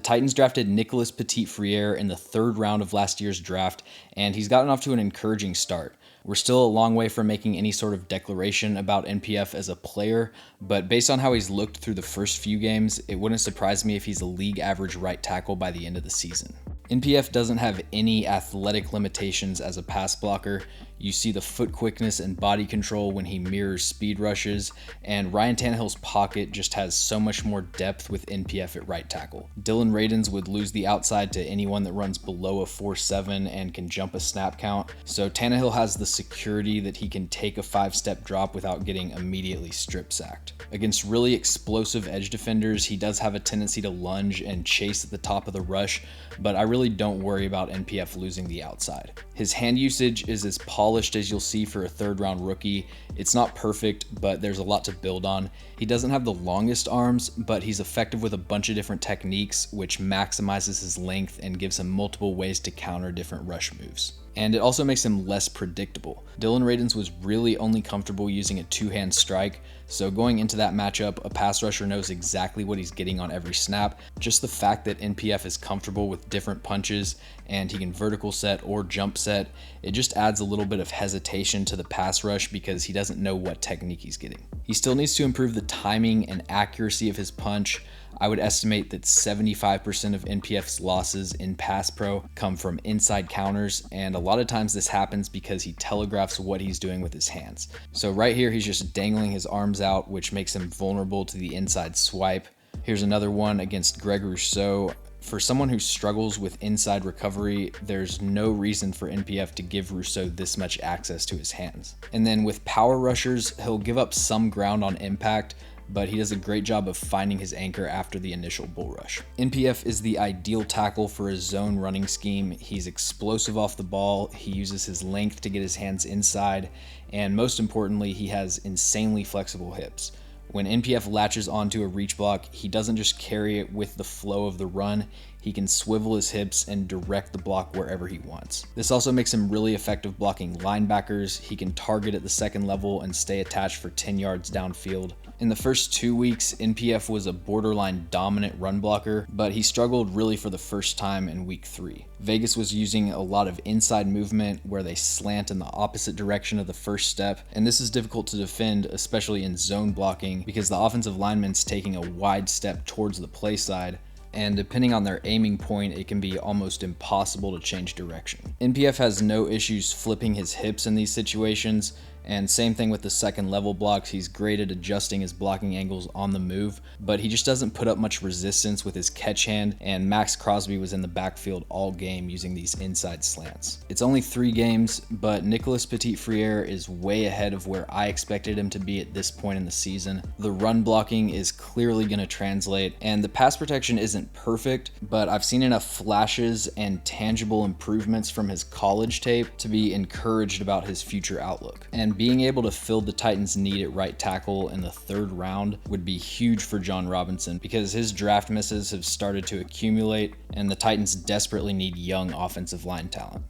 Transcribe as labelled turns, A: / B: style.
A: Titans drafted Nicholas Petit-Frere in the 3rd round of last year's draft, and he's gotten off to an encouraging start. We're still a long way from making any sort of declaration about NPF as a player, but based on how he's looked through the first few games, it wouldn't surprise me if he's a league average right tackle by the end of the season. NPF doesn't have any athletic limitations as a pass blocker. You see the foot quickness and body control when he mirrors speed rushes, and Ryan Tannehill's pocket just has so much more depth with NPF at right tackle. Dillon Radunz would lose the outside to anyone that runs below a 4.7 and can jump a snap count, so Tannehill has the security that he can take a 5-step drop without getting immediately strip sacked. Against really explosive edge defenders, he does have a tendency to lunge and chase at the top of the rush, but I really don't worry about NPF losing the outside. His hand usage is as polished as you'll see for a 3rd round rookie. It's not perfect, but there's a lot to build on. He doesn't have the longest arms, but he's effective with a bunch of different techniques, which maximizes his length and gives him multiple ways to counter different rush moves. And it also makes him less predictable. Dillon Radunz was really only comfortable using a 2-hand strike, so going into that matchup, a pass rusher knows exactly what he's getting on every snap. Just the fact that NPF is comfortable with different punches and he can vertical set or jump set, it just adds a little bit of hesitation to the pass rush because he doesn't know what technique he's getting. He still needs to improve the timing and accuracy of his punch. I would estimate that 75% of NPF's losses in pass pro come from inside counters, and a lot of times this happens because he telegraphs what he's doing with his hands. So right here, he's just dangling his arms out, which makes him vulnerable to the inside swipe. Here's another one against Greg Rousseau. For someone who struggles with inside recovery, there's no reason for NPF to give Rousseau this much access to his hands. And then with power rushers, he'll give up some ground on impact, but he does a great job of finding his anchor after the initial bull rush. NPF is the ideal tackle for a zone running scheme. He's explosive off the ball, he uses his length to get his hands inside, and most importantly, he has insanely flexible hips. When NPF latches onto a reach block, he doesn't just carry it with the flow of the run, he can swivel his hips and direct the block wherever he wants. This also makes him really effective blocking linebackers. He can target at the 2nd level and stay attached for 10 yards downfield. In the first 2 weeks, NPF was a borderline dominant run blocker, but he struggled really for the first time in week 3. Vegas was using a lot of inside movement where they slant in the opposite direction of the first step, and this is difficult to defend, especially in zone blocking, because the offensive lineman's taking a wide step towards the play side, and depending on their aiming point, it can be almost impossible to change direction. NPF has no issues flipping his hips in these situations, and same thing with the 2nd level blocks. He's great at adjusting his blocking angles on the move, but he just doesn't put up much resistance with his catch hand, and Max Crosby was in the backfield all game using these inside slants. It's only 3 games, but Nicholas Petit-Frere is way ahead of where I expected him to be at this point in the season. The run blocking is clearly going to translate, and the pass protection isn't perfect, but I've seen enough flashes and tangible improvements from his college tape to be encouraged about his future outlook. And being able to fill the Titans' need at right tackle in the 3rd round would be huge for John Robinson because his draft misses have started to accumulate and the Titans desperately need young offensive line talent.